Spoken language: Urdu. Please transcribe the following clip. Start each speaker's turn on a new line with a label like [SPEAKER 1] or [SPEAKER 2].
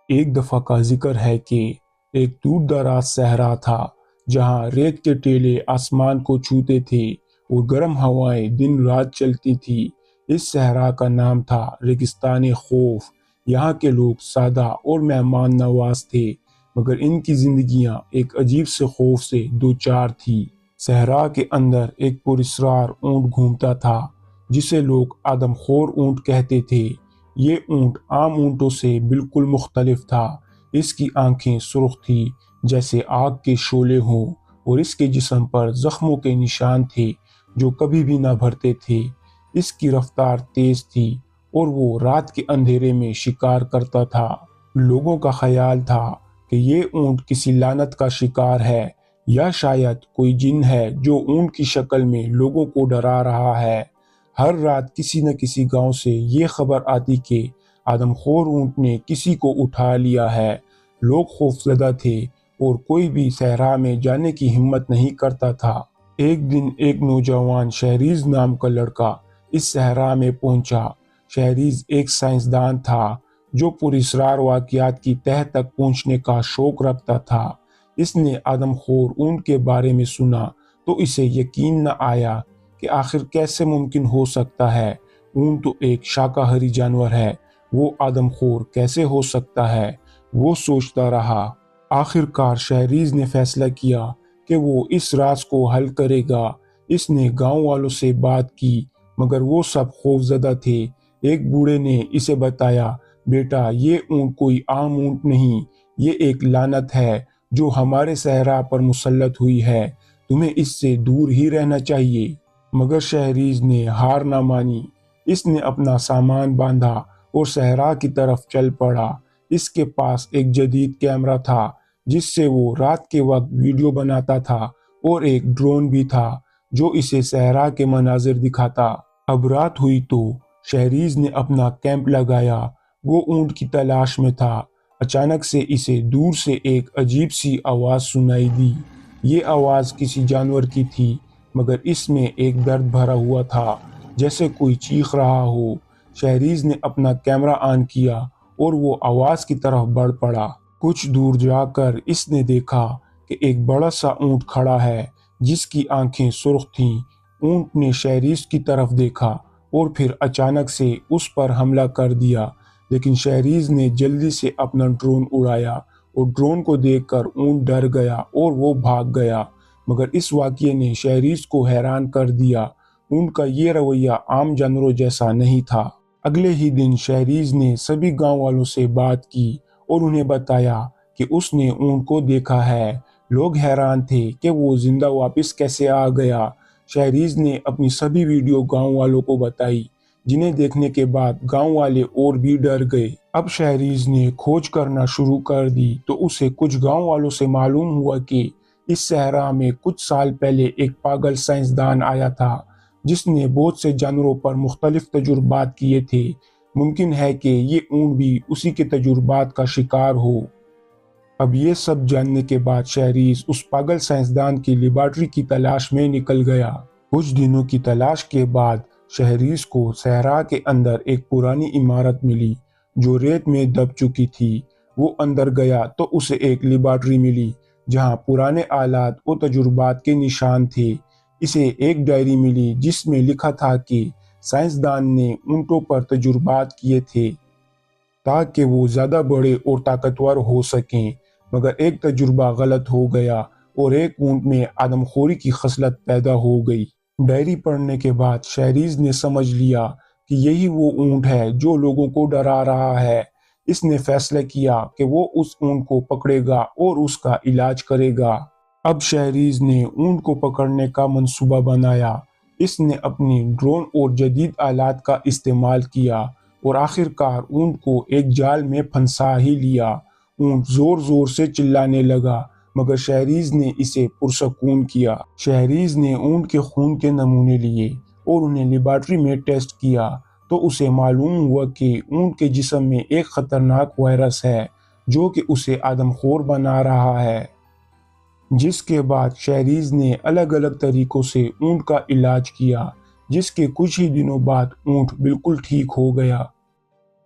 [SPEAKER 1] ایک دفعہ کا ذکر ہے کہ ایک دور دراز صحرا تھا جہاں ریت کے ٹیلے آسمان کو چھوتے تھے اور گرم ہوائیں دن رات چلتی تھی۔ اس صحرا کا نام تھا ریگستان خوف۔ یہاں کے لوگ سادہ اور مہمان نواز تھے، مگر ان کی زندگیاں ایک عجیب سے خوف سے دوچار تھی۔ صحرا کے اندر ایک پراسرار اونٹ گھومتا تھا جسے لوگ آدم خور اونٹ کہتے تھے۔ یہ اونٹ عام اونٹوں سے بالکل مختلف تھا۔ اس کی آنکھیں سرخ تھیں جیسے آگ کے شعلے ہوں، اور اس کے جسم پر زخموں کے نشان تھے جو کبھی بھی نہ بھرتے تھے۔ اس کی رفتار تیز تھی اور وہ رات کے اندھیرے میں شکار کرتا تھا۔ لوگوں کا خیال تھا کہ یہ اونٹ کسی لعنت کا شکار ہے، یا شاید کوئی جن ہے جو اونٹ کی شکل میں لوگوں کو ڈرا رہا ہے۔ ہر رات کسی نہ کسی گاؤں سے یہ خبر آتی کہ آدم خور اونٹ نے کسی کو اٹھا لیا ہے۔ لوگ خوفزدہ تھے اور کوئی بھی صحرا میں جانے کی ہمت نہیں کرتا تھا۔ ایک دن ایک نوجوان شہریز نام کا لڑکا اس صحرا میں پہنچا۔ شہریز ایک سائنسدان تھا جو پراسرار واقعات کی تہہ تک پہنچنے کا شوق رکھتا تھا۔ اس نے آدم خور اونٹ کے بارے میں سنا تو اسے یقین نہ آیا کہ آخر کیسے ممکن ہو سکتا ہے۔ اونٹ تو ایک شاکاہاری جانور ہے، وہ آدم خور کیسے ہو سکتا ہے؟ وہ سوچتا رہا۔ آخر کار شہریز نے فیصلہ کیا کہ وہ اس راز کو حل کرے گا۔ اس نے گاؤں والوں سے بات کی مگر وہ سب خوفزدہ تھے۔ ایک بوڑھے نے اسے بتایا، بیٹا یہ اونٹ کوئی عام اونٹ نہیں، یہ ایک لعنت ہے جو ہمارے صحرا پر مسلط ہوئی ہے، تمہیں اس سے دور ہی رہنا چاہیے۔ مگر شہریز نے ہار نہ مانی۔ اس نے اپنا سامان باندھا اور صحرا کی طرف چل پڑا۔ اس کے پاس ایک جدید کیمرہ تھا جس سے وہ رات کے وقت ویڈیو بناتا تھا، اور ایک ڈرون بھی تھا جو اسے صحرا کے مناظر دکھاتا۔ اب رات ہوئی تو شہریز نے اپنا کیمپ لگایا۔ وہ اونٹ کی تلاش میں تھا۔ اچانک سے اسے دور سے ایک عجیب سی آواز سنائی دی۔ یہ آواز کسی جانور کی تھی، مگر اس میں ایک درد بھرا ہوا تھا جیسے کوئی چیخ رہا ہو۔ شہریز نے اپنا کیمرہ آن کیا اور وہ آواز کی طرف بڑھ پڑا۔ کچھ دور جا کر اس نے دیکھا کہ ایک بڑا سا اونٹ کھڑا ہے جس کی آنکھیں سرخ تھیں۔ اونٹ نے شہریز کی طرف دیکھا اور پھر اچانک سے اس پر حملہ کر دیا، لیکن شہریز نے جلدی سے اپنا ڈرون اڑایا اور ڈرون کو دیکھ کر اونٹ ڈر گیا اور وہ بھاگ گیا۔ مگر اس واقعے نے شہریز کو حیران کر دیا۔ اونٹ کا یہ رویہ عام جانوروں جیسا نہیں تھا۔ اگلے ہی دن شہریز نے سبھی گاؤں والوں سے بات کی اور انہیں بتایا کہ اس نے اونٹ کو دیکھا ہے۔ لوگ حیران تھے کہ وہ زندہ واپس کیسے آ گیا۔ شہریز نے اپنی سبھی ویڈیو گاؤں والوں کو بتائی، جنہیں دیکھنے کے بعد گاؤں والے اور بھی ڈر گئے۔ اب شہریز نے کھوج کرنا شروع کر دی تو اسے کچھ گاؤں والوں سے معلوم ہوا کہ اس صحرا میں کچھ سال پہلے ایک پاگل سائنسدان آیا تھا جس نے بہت سے جانوروں پر مختلف تجربات کیے تھے۔ ممکن ہے کہ یہ اونٹ بھی اسی کے تجربات کا شکار ہو۔ اب یہ سب جاننے کے بعد شہریز اس پاگل سائنسدان کی لیبارٹری کی تلاش میں نکل گیا۔ کچھ دنوں کی تلاش کے بعد شہریز کو صحرا کے اندر ایک پرانی عمارت ملی جو ریت میں دب چکی تھی۔ وہ اندر گیا تو اسے ایک لیبارٹری ملی جہاں پرانے آلات اور تجربات کے نشان تھے۔ اسے ایک ڈائری ملی جس میں لکھا تھا کہ سائنسدان نے اونٹوں پر تجربات کیے تھے تاکہ وہ زیادہ بڑے اور طاقتور ہو سکیں، مگر ایک تجربہ غلط ہو گیا اور ایک اونٹ میں آدم خوری کی خصلت پیدا ہو گئی۔ ڈائری پڑھنے کے بعد شہریز نے سمجھ لیا کہ یہی وہ اونٹ ہے جو لوگوں کو ڈرا رہا ہے۔ اس نے فیصلہ کیا کہ وہ اس اونٹ کو پکڑے گا اور اس کا علاج کرے گا۔ اب شہریز نے اونٹ کو پکڑنے کا منصوبہ بنایا۔ اس نے اپنی ڈرون اور جدید آلات کا استعمال کیا اور آخر کار اونٹ کو ایک جال میں پھنسا ہی لیا۔ اونٹ زور زور سے چلانے لگا مگر شہریز نے اسے پرسکون کیا۔ شہریز نے اونٹ کے خون کے نمونے لیے اور انہیں لیبارٹری میں ٹیسٹ کیا تو اسے معلوم ہوا کہ اونٹ کے جسم میں ایک خطرناک وائرس ہے جو کہ اسے آدم خور بنا رہا ہے۔ جس کے بعد شہریز نے الگ الگ طریقوں سے اونٹ کا علاج کیا، جس کے کچھ ہی دنوں بعد اونٹ بالکل ٹھیک ہو گیا۔